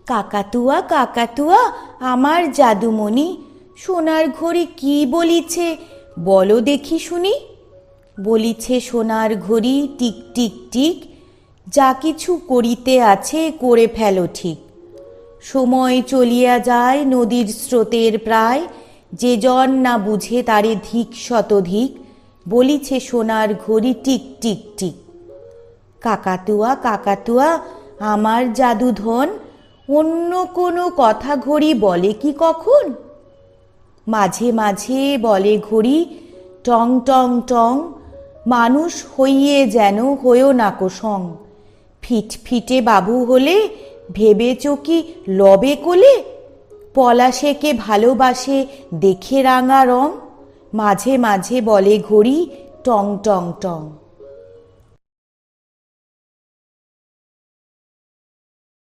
কাকাতুয়া কাকাতুয়া আমার জাদুমণি, সোনার ঘড়ি কি বলিছে বলো দেখি শুনি। বলিছে সোনার ঘড়ি টিক টিক টিক, যা কিছু করিতে আছে করে ফেলো ঠিক। সময় চলিয়া যায় নদীর স্রোতের প্রায়, যে জন না বুঝে তারে ধিক শতধিক। বলিছে সোনার ঘড়ি টিক টিক টিক। কাকাতুয়া কাকাতুয়া আমার জাদুধন, অন্য কোনো কথা ঘড়ি বলে কি কখন? মাঝে মাঝে বলে ঘড়ি টং টং টং, মানুষ হইয়ে যেন হয়েও নাকো সং। ফিটফিটে বাবু হলে ভেবেছ কি লবে কোলে? পলাশেকে ভালোবাসে দেখে রাঙা রং, মাঝে মাঝে বলে ঘড়ি টং টং টং।